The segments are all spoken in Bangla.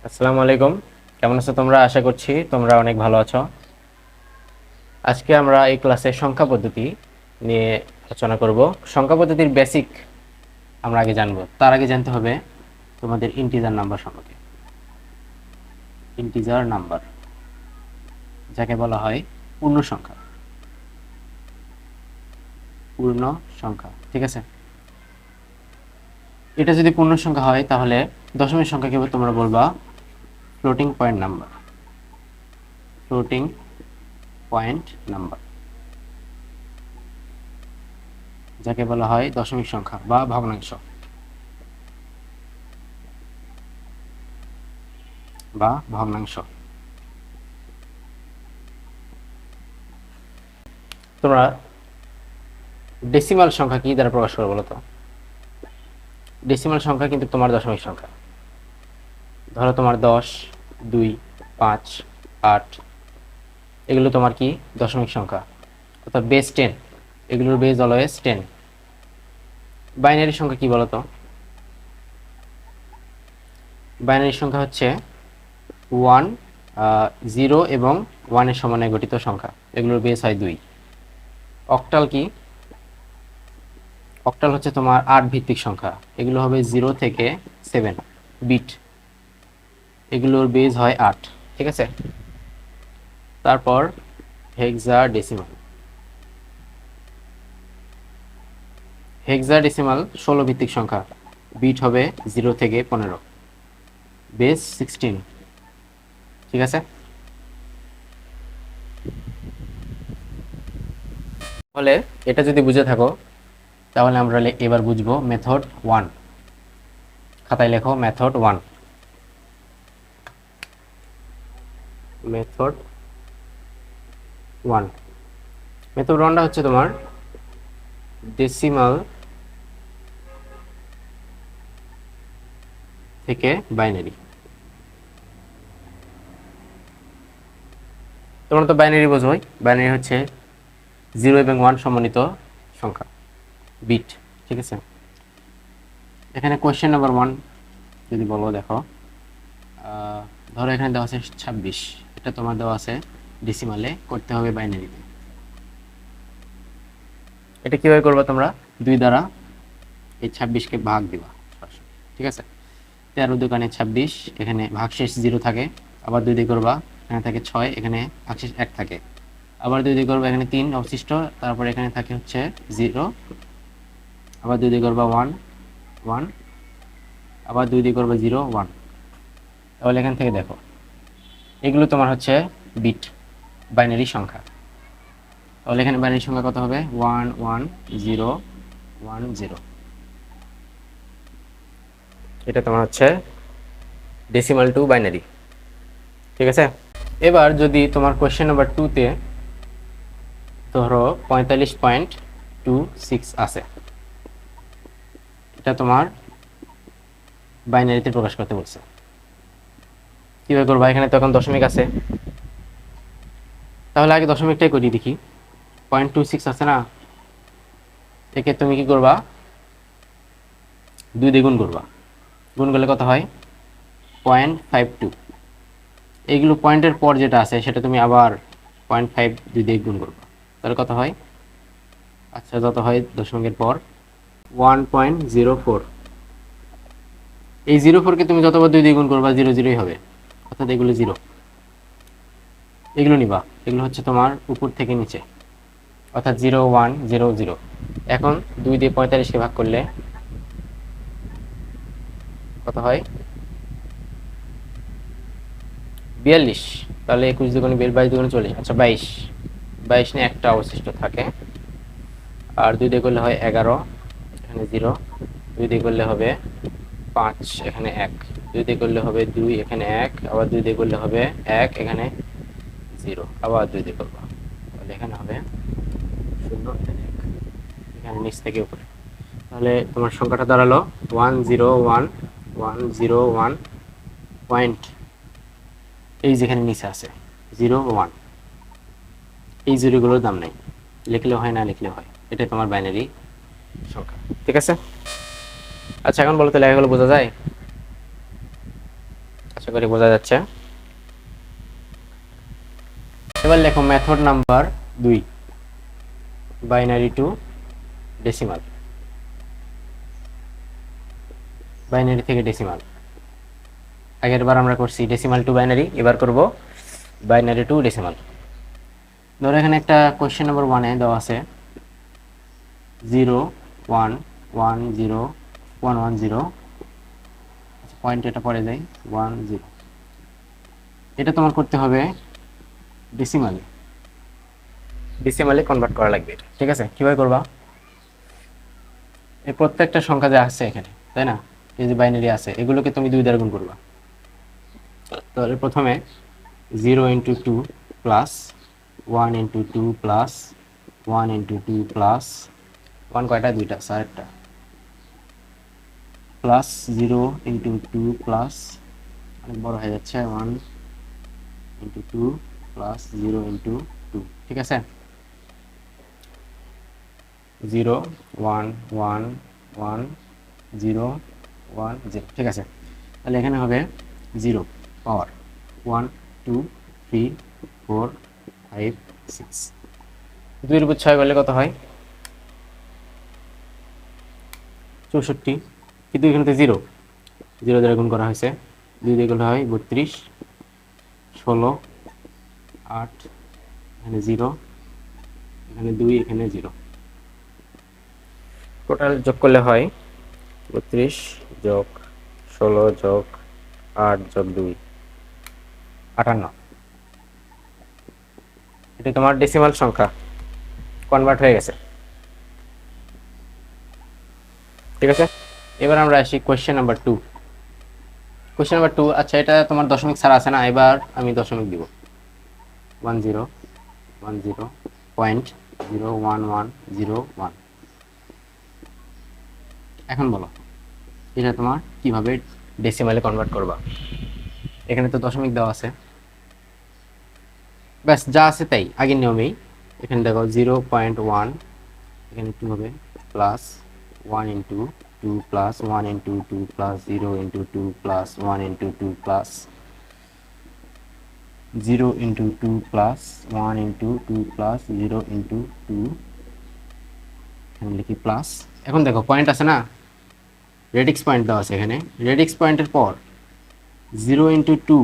আসসালামু আলাইকুম। কেমন আছো তোমরা? আশা করছি তোমরা অনেক ভালো আছো। আজকে আমরা এই ক্লাসে সংখ্যা পদ্ধতি নিয়ে আলোচনা করব। সংখ্যা পদ্ধতির বেসিক আমরা আগে জানবো। তার আগে জানতে হবে তোমাদের ইন্টিজার নাম্বার সম্পর্কে। ইন্টিজার নাম্বার যাকে বলা হয় পূর্ণ সংখ্যা। পূর্ণ সংখ্যা, ঠিক আছে? এটা যদি পূর্ণ সংখ্যা হয় তাহলে দশমিক সংখ্যাকে তোমরা বলবা floating point number. Floating point number যাকে বলা হয় দশমিক সংখ্যা বা ভগ্নাংশ বা ভগ্নাংশ। তোমরা ডেসিমাল সংখ্যা কি দ্বারা প্রকাশ করো বলো তো? ডেসিমাল সংখ্যা কিন্তু তোমার দশমিক সংখ্যা। ধরো তোমার 10, 2, 5, 8 এগুলো তোমার কি দশমিক সংখ্যা, অর্থাৎ বেস 10। এগুলোর বেস অলওয়েজ 10। বাইনারি সংখ্যা কি বলো তো? বাইনারি সংখ্যা হচ্ছে 1, 0 এবং 1 এর সমন্বয়ে গঠিত সংখ্যা। এগুলোর বেস হয় 2। অক্টাল কি? অক্টাল হচ্ছে তোমার 8 ভিত্তিক সংখ্যা। এগুলো হবে 0 থেকে 7 বিট। এগুলোর বেস হয় 8, ঠিক আছে? তারপর হেক্সাডেসিমাল। হেক্সাডেসিমাল 16 ভিত্তিক সংখ্যা। বিট হবে 0 থেকে 15, বেস 16, ঠিক আছে? তাহলে এটা যদি বুঝে থাকো তাহলে আমরা এবার বুঝবো মেথড 1। খাতায় লেখো মেথড 1। মেথড 1, মেথড 1টা হচ্ছে তোমার ডেসিমাল থেকে বাইনারি। তোমরা তো বাইনারি বোঝোই। বাইনারি হচ্ছে 0 এবং 1 সমন্বিত সংখ্যা, বিট, ঠিক আছে? এখানে কোয়েশ্চেন নাম্বার 1 যদি বলো, দেখো ধরো এখানে দেওয়া আছে 26। এটা তোমার দেওয়া আছে ডেসিমালে, করতে হবে বাইনারিতে। এটা কিভাবে করবা তোমরা? 2 দ্বারা এই 26কে ভাগ দিবা সরাসরি, ঠিক আছে? 13 দোকানে 26, এখানে ভাগশেষ 0 থাকে। আবার 2 দিয়ে করবা, এখানে থাকে 6, এখানে ভাগশেষ 1 থাকে। আবার 2 দিয়ে করবা, এখানে 3 অবশিষ্ট, তারপর এখানে থাকে হচ্ছে 0। আবার 2 দিয়ে করবা 1, 1। আবার 2 দিয়ে করবা 0, 1। তাহলে এখান থেকে দেখো এগুলো তোমার হচ্ছে বিট, বাইনারি সংখ্যা। তাহলে এখানে বাইনারি সংখ্যা কত হবে? 1, 1, 0, 1, 0। এটা তোমার হচ্ছে ডেসিমাল টু বাইনারি, ঠিক আছে? এবার যদি তোমার কোয়েশ্চেন নাম্বার 2 তে ধরো 45.26 আছে, এটা তোমার বাইনারিতে প্রকাশ করতে বলছে। কিভাবে করবা? এখানে তো এখন দশমিক আছে, তাহলে আগে দশমিকটাই করি দেখি। 0.26 আছে না, একে তুমি কি করবা? 2 দিয়ে গুণ করবা। গুণ করলে কত হয়? 0.52। এইগুলো পয়েন্টের পর যেটা আছে সেটা তুমি আবার 0.5 2 দিয়ে গুণ করবা, তাহলে কত হয়? আচ্ছা, যত হয় দশমিকের পর 1.04। এই 04কে তুমি যতবার 2 দিয়ে গুণ করবা 0 0ই হবে, অর্থাৎ এগুলো 0। এগুলো নিবা, এগুলো হচ্ছে তোমার উপর থেকে নিচে, অর্থাৎ 0 1 0 0। এখন 2 দিয়ে 45কে ভাগ করলে কত হয়? 42। তাহলে 21 দুগুণে 22 দুগুণে 40, আচ্ছা 22। 22 নিয়ে একটা অবশিষ্ট থাকে। আর 2 দিয়ে করলে হয় 11, এখানে 0। 2 দিয়ে করলে হবে 5, এখানে 1। 2 দিয়ে করলে হবে 2, এখানে 1। আবার 2 দিয়ে করলে হবে 1, এখানে 0। আবার 2 দিয়ে করবা, তাহলে এখানে হবে 0, এখানে 1, এখানে নিচ থেকে উপরে। তাহলে তোমার সংখ্যাটা দাঁড়ালো 101 101 পয়েন্ট। এই যেখানে নিচে আছে 01, এই জিরোগুলোর দাম নেই, লিখলেও হয় না লিখলেও হয়। এটা তোমার বাইনারি সংখ্যা, ঠিক আছে? আচ্ছা, এখন বলো তো লেখাগুলো বোঝা যায়? আচ্ছা, আশা করি বোঝা যাচ্ছে। এবার লেখো method number 2, binary two decimal. Binary থেকে ডেসিমাল। আগের বার আমরা করছি ডেসিমাল টু বাইনারি, এবার করব বাইনারি টু ডেসিমাল। ধরো এখানে একটা কোয়েশ্চেন নাম্বার 1-এ দেওয়া আছে 0 1 1 0 1 1 0, পয়েন্ট এটা পরে যায় 1 0। এটা তোমার করতে হবে ডেসিমালে, ডেসিমালে কনভার্ট করা লাগবে এটা, ঠিক আছে? কিভাবে করবা? এই প্রত্যেকটা সংখ্যা যে আছে এখানে, তাই না, এই যে বাইনারি আছে, এগুলোকে তুমি 2 দ্বারা গুণ করবা। তাহলে প্রথমে 0 × 2 প্লাস 1 × 2 প্লাস 1 × 2 প্লাস 1 কয়টা? 2টা, আরেকটা প্লাস 0 × 2 প্লাস, অনেক বড় হয়ে যাচ্ছে, 1 × 2 প্লাস 0 × 2, ঠিক আছে? 0 1 1 1 0 1 0, ঠিক আছে? তাহলে এখানে হবে 0 পাওয়ার 1 2 3 4 5 6। 2 এর উপর 6 করলে কত হয়? 64। কিন্তু এখানে তো 0 দ্বারা গুণ করা হয়েছে, 2 দিয়ে গুণ হয় 32, 16 8, এখানে 0, এখানে 2, এখানে 0, টোটাল যোগ করলে হয় 32 যোগ 16 যোগ 8 যোগ 2 58। এটা তোমার ডেসিমাল সংখ্যা কনভার্ট হয়ে গেছে, ঠিক আছে? এবার আমরা আসি কোয়েশ্চেন নাম্বার 2। কোয়েশ্চেন নাম্বার 2, আচ্ছা এটা তোমার দশমিক ছাড়া আছে না, এবার আমি দশমিক দিব। 1 0 1 0 পয়েন্ট 0 1 1 0 1। এখন বলো এটা তোমার কিভাবে ডেসিমালে কনভার্ট করবা? এখানে তো দশমিক দেওয়া আছে, ব্যাস যা আছে তাই আগের নিয়মেই। এখানে দেখো 0.1, এখানে 2 হবে, plus 1 × 2 plus 1 × 2 plus 0 × 2 plus 1 × 2 plus 0 × 2 plus 1 × 2 plus 0 × 2, এখানে লিখি প্লাস। এখন দেখো পয়েন্ট আছে না, রেডিক্স পয়েন্ট দেওয়া আছে এখানে, রেডিক্স পয়েন্টের পর 0 × 2,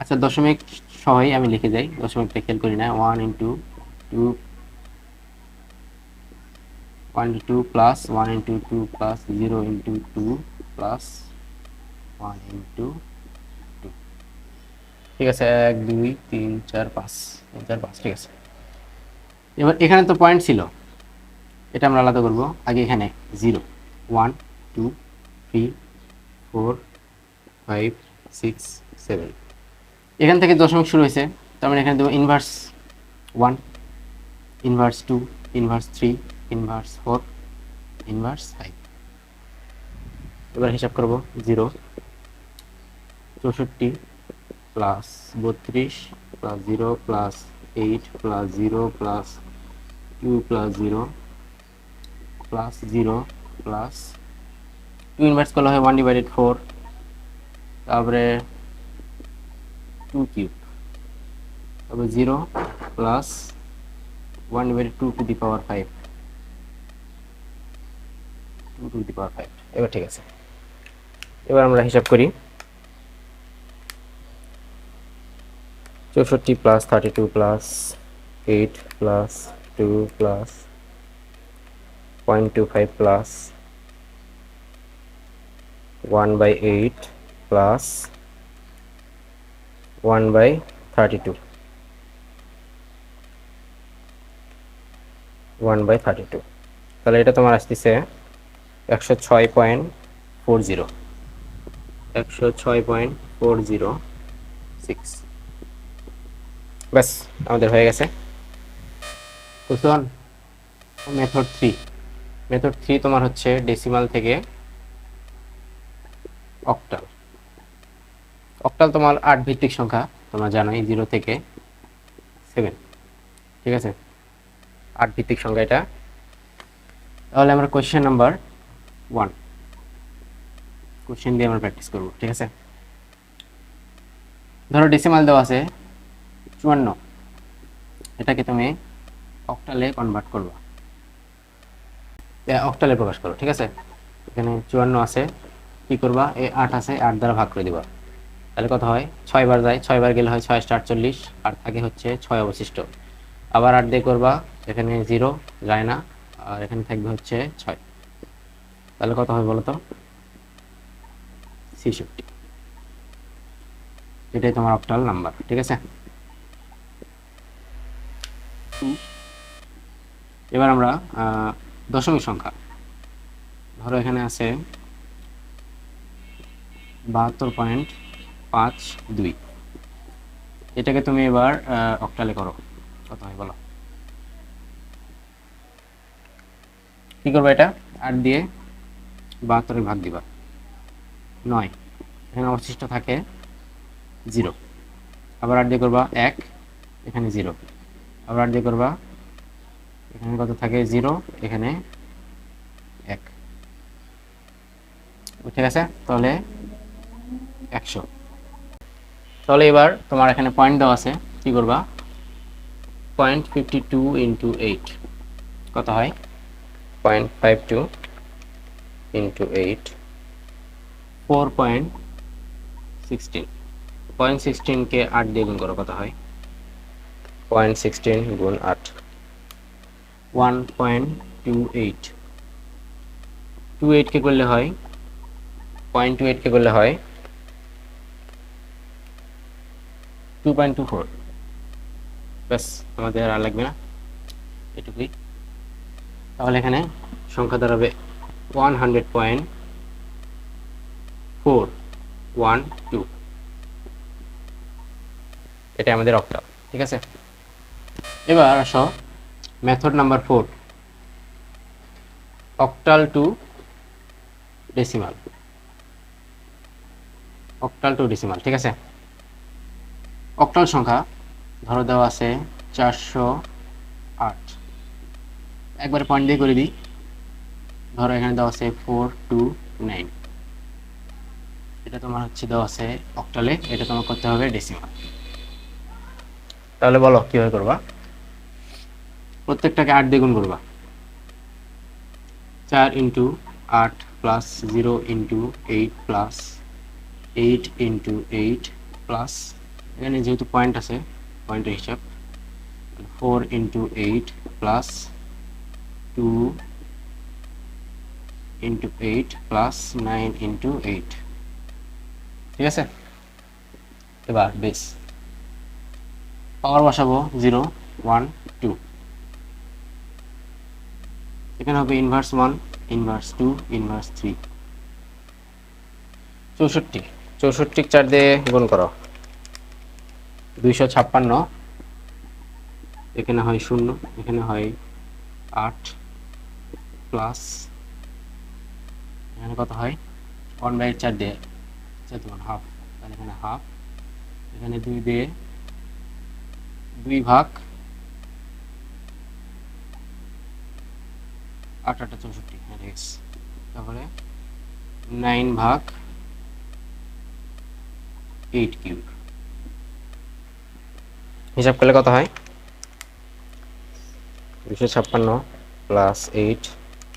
আচ্ছা দশমিক সহই আমি লিখে যাই, দশমিকটা খেয়াল করি না। 1 × 2 1 × 2 প্লাস 1 × 2 প্লাস 0 × 2 প্লাস 1 × 2, ঠিক আছে? 1 2 3 4 5, 3 4 5, ঠিক আছে? এবার এখানে তো পয়েন্ট ছিল, এটা আমরা আলাদা করব। আগে এখানে 0 1 2 3 4 5 6 7, এখান থেকে দশমিক শুরু হয়েছে, তার মানে এখানে দেবো inverse 1, inverse 2, inverse 3, inverse 4, inverse 5। এবার হিসাব করব 0 64 plus 32 plus 0 plus 8 plus 0 plus 2 plus 0 plus 0 plus 2 inverse করলে হয় 1/4, তারপরে 2 কিউব, তারপরে 0 plus 1/2 to the power 5, 2 to the power 5। এবার ঠিক আছে, এবার আমরা হিসাব করি 64 plus 32 plus 8 plus 2 plus 0.25 plus 1/8 plus 1/32, 1/32। তাহলে এটা তোমার আসতেছে 106.40, 106.406। ব্যাস আমাদের হয়ে গেছে। বুঝলেন? মেথড 3, মেথড 3 তোমার হচ্ছে ডেসিমাল থেকে অক্টাল। অক্টাল তোমার 8 ভিত্তিক সংখ্যা, তোমরা জানোই 0 থেকে 7, ঠিক আছে? 8 ভিত্তিক সংখ্যা এটা। তাহলে আমরা কোয়েশ্চেন নাম্বার 1 কোয়েশ্চেন দিয়ে আমরা প্র্যাকটিস করব, ঠিক আছে? ধরো ডেসিমাল দেওয়া আছে 54, এটাকে তুমি অক্টালে কনভার্ট করবা, অক্টালে প্রকাশ করো, ঠিক আছে। এখানে 54 আছে, কি করবা, এই 8 আছে, 8 দ্বারা ভাগ করে দিবা, তাহলে কত হয়, 6 বার যায়, 6 বার গেলে হয় 6 48, আর থাকে হচ্ছে 6 অবশিষ্ট। আবার 8 দিয়ে করবা, এখানে 0 যায় না, আর এখানে থাকবে হচ্ছে 6, তাহলে কত হবে বলো তো, 66। এটাই তোমার অক্টাল নাম্বার, ঠিক আছে। এবার আমরা দশমিক সংখ্যা, ধরো এখানে আছে 72.52, এটাকে তুমি এবার অক্টালে করো, কত হয় বলো, কি করবো, এটা 8 দিয়ে 72 ভাগ দিবা, 9, এখানে অবশিষ্ট থাকে 0, আবার 8 দিয়ে করবা 1, এখানে 0, আবার 8 দিয়ে করবা, এখানে কত থাকে 0, এখানে 1, ঠিক আছে, তাহলে 100। তাহলে এবার তোমার এখানে পয়েন্ট দেওয়া আছে, কি করবা, 0.52 ইন্টু 8 কত হয়, 0.52 ইন্টু 8 4.16, 0.16 কে 8 দিয়ে গুণ করো, কত হয়, 0.16 গুণ 8, 1.28, 28 কে করলে হয়, 0.28 কে করলে হয় 2.24, ব্যাস, আমাদের আর লাগবে না, এটুকুই। তাহলে এখানে সংখ্যা দাঁড়াবে 100.412, এটা আমাদের অক্টাল, ঠিক আছে। এবার আসো method number 4, octal two decimal, octal two decimal, ঠিক আছে। অক্টাল সংখ্যা ধরো দেওয়া আছে 408, একবারে পয়েন্ট দিয়ে করে দিই, ধরো এখানে দেওয়া আছে 429, এটা তোমার হচ্ছে দেওয়া আছে অক্টালে, এটা তোমার করতে হবে ডেসিমাল। তাহলে বলো কিভাবে করবা, প্রত্যেকটাকে 8 দিয়ে গুণ করবা, 4 into 8 plus 0 into 8 plus 8 into 8 plus, এখানে যেহেতু পয়েন্ট আছে পয়েন্টের হিসাব, 4 into 8 plus 2 into 8 plus 9 into 8, ঠিক আছে। এবার বেস পাওয়ার বসাবো 0 1 2, এখানে হবে ইনভার্স 1 ইনভার্স 2 ইনভার্স 3, 64, 64 4 দিয়ে গুণ করো, 256, এখানে হয় 0, এখানে হয় 8 প্লাস, এখানে কত হয় 1/4 দিয়ে, তোমার হাফ, তাহলে এখানে হাফ, এখানে 2 দিয়ে 2 ভাগ 8 8 64, তাহলে 9 ভাগ 8 কিউব, হিসাব করলে কত হয়, 256 plus 8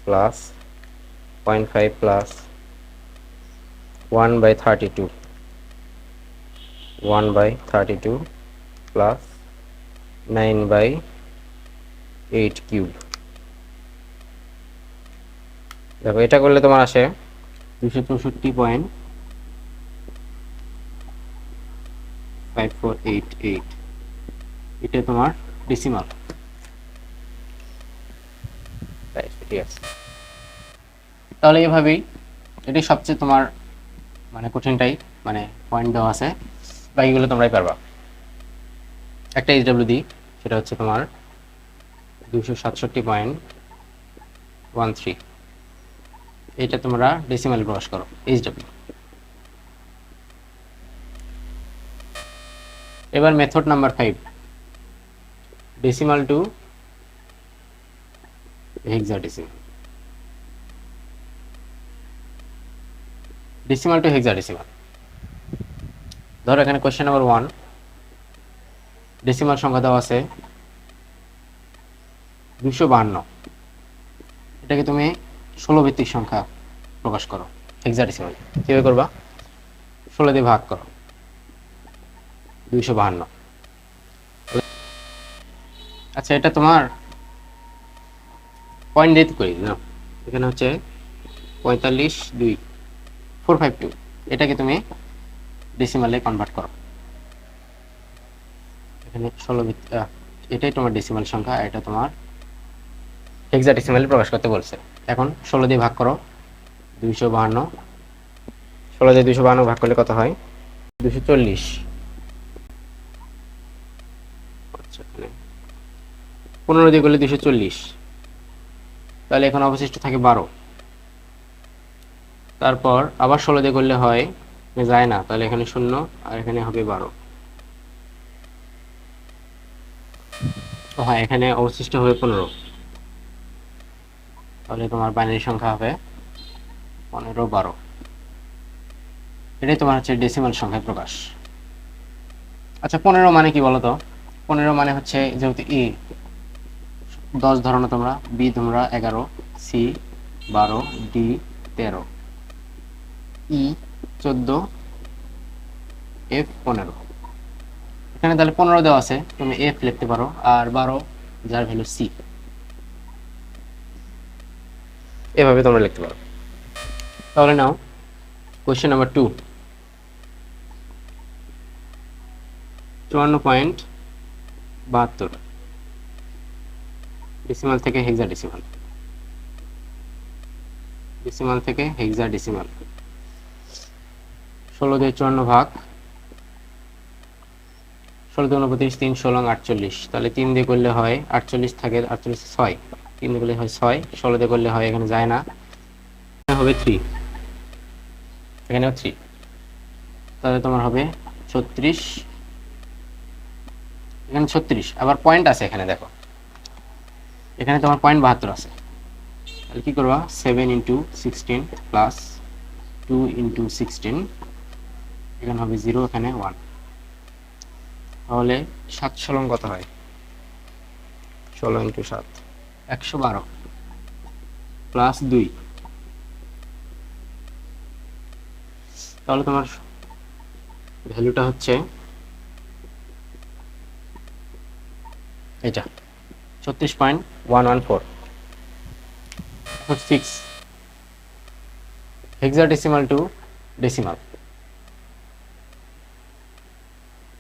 plus 0.5 plus 1/32, 1/32 plus 9/8 cube, দেখো এটা করলে তোমার আসে 264.5488, এটা তোমার ডেসিমাল, ঠিক আছে। তাহলে এভাবেই, এটাই সবচেয়ে তোমার মানে কঠিনটাই, মানে পয়েন্ট দেওয়া আছে, বাকিগুলো তোমরাই পারবা। একটা এইচডব্লিউ দিই, সেটা হচ্ছে তোমার 267.13, এটা তোমরা ডেসিমালে প্রকাশ করো, এইচডব্লিউ। এবার method number 5, decimal two hexadecimal, decimal two hexadecimal. ধরো এখানে কোশ্চেন নাম্বার 1, ডেসিমাল সংখ্যা দেওয়া আছে 252। এটাকে তুমি 16 ভিত্তিক সংখ্যা প্রকাশ করো হেক্সাডেসিমাল। কিভাবে করবা? 16 দিয়ে ভাগ করো 252। আচ্ছা, এটা তোমার পয়েন্ট দিয়ে করে দিলাম। এখানে হচ্ছে 452452। এটাকে তুমি ডেসিমালে কনভার্ট করো। এখানে 16 এটাই তোমার ডেসিমাল সংখ্যা, এটা তোমার হেক্সাডেসিমালে প্রকাশ করতে বলছে। এখন 16 দিয়ে ভাগ করো 252। 16 দিয়ে 252 ভাগ করলে কত হয়? 240। আচ্ছা, 15 দিয়ে করলে 240, তাহলে এখন অবশিষ্ট থাকে 12। তারপর আবার 16 দিয়ে করলে হয় যায় না, তাহলে এখানে 0 আর এখানে হবে 12। হ্যাঁ, এখানে অবশিষ্ট হবে 15। তাহলে তোমার বাইনারি সংখ্যা হবে 15 12। এটাই তোমার হচ্ছে ডেসিমাল সংখ্যায় প্রকাশ। আচ্ছা, 15 মানে কি বলো তো? 15 মানে হচ্ছে যেহেতু এ 10 ধরো না তোমরা, বি তোমরা 11, সি 12, ডি 13, ই 14, এফ 15। এখানে তাহলে 15 দেওয়া আছে, তুমি এফ লিখতে পারো, আর 12 যার ভ্যালু সি, এভাবে তোমরা লিখতে পারো। তাহলে নাও কোয়েশ্চেন নাম্বার 2, 54.72 ডেসিমাল থেকে হেক্সাডেসিমাল। ডেসিমাল থেকে হেক্সাডেসিমাল 16 দিয়ে 54 ভাগ 16 দিয়ে 29, 3 16 48। তাহলে 3 দিয়ে করলে হয় 48, থাকে 48 6, 3 দিয়ে করলে হয় 6, 16 দিয়ে করলে হয়, এখানে যায় না, হবে 3, এখানেও 3। তাহলে তোমার হবে 36। এখানে 36 আবার পয়েন্ট আছে, এখানে দেখো, এখানে তোমার পয়েন্ট 72 আছে। তাহলে কি করবা? 7 × 16 প্লাস 2 × 16, এখানে হবে 0, এখানে 1। তাহলে 7 16 কত হয়? 16 × 7 112 প্লাস 2। তাহলে তোমার ভ্যালুটা হচ্ছে এটা 36.114। 6 hexadecimal two decimal.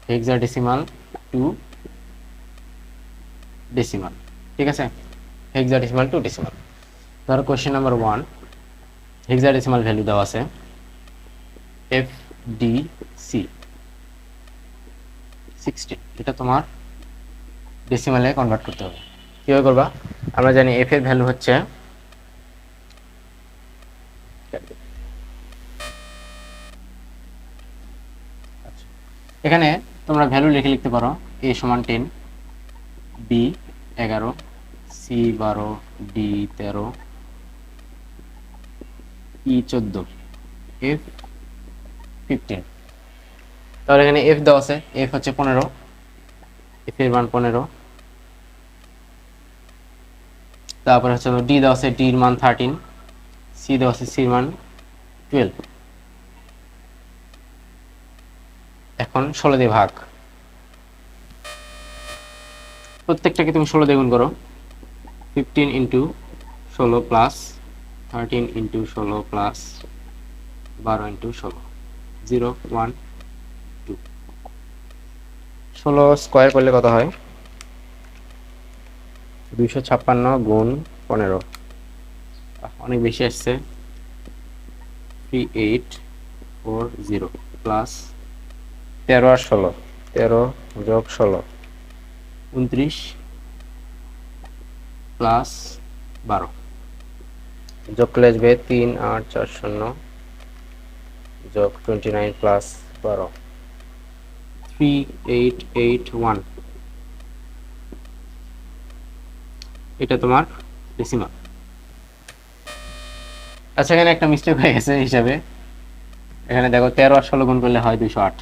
Hexadecimal two decimal, ঠিক আছে? Hexadecimal two decimal. ধরো কোশ্চেন নাম্বার 1, হেক্সাডেসিমাল ভ্যালু দেওয়া আছে এফ ডি সি 16। এটা তোমার ডেসিমালে কনভার্ট করতে হবে। কিভাবে করবা? আমরা জানি এফ এর ভ্যালু হচ্ছে এখানে তোমরা ভ্যালু লিখতে পারো। এ সমান 10, বি 11, সি 12, ডি 13, ই 14, এফ 15। তাহলে এখানে এফ দেওয়া আছে, এফ হচ্ছে 15, এফ এর মান 15। তারপর হচ্ছে ডি দেওয়া আছে, ডির মান 13, সি দেওয়া আছে, সির মান 12। এখন 16 দিয়ে ভাগ, প্রত্যেকটাকে তুমি 16 দিয়ে গুণ করো। 15 × 16 প্লাস 13 × 16 প্লাস 12 × 16, 0 1 2। 16 স্কোয়ার করলে কত হয়? 256 গুণ 15, অনেক বেশি আসছে। 3840 প্লাস 13 আর 16, 13 যোগ 16 29 প্লাস 12, যোগ করলে আসবে 3 8 4 0 যোগ 29 প্লাস 12, 3881। এটা তোমার ডেসিমাল। আচ্ছা, এখানে একটা মিস্টেক হয়ে গেছে হিসাবে। এখানে দেখো 13 আর 16 গুণ করলে হয় 208।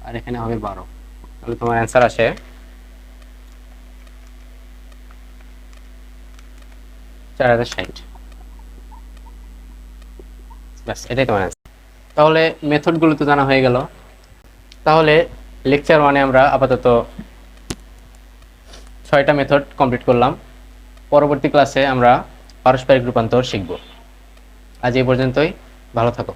আর এখানে হবে 12। তাহলে তোমার অ্যান্সার আসে 4060। ব্যাস, এটাই তোমার অ্যান্সার। তাহলে মেথডগুলো তো জানা হয়ে গেল। তাহলে লেকচার 1-এ আমরা আপাতত 6টা মেথড কমপ্লিট করলাম। পরবর্তী ক্লাসে আমরা পারস্পরিক রূপান্তর শিখব। আজ এই পর্যন্তই, ভালো থাকো।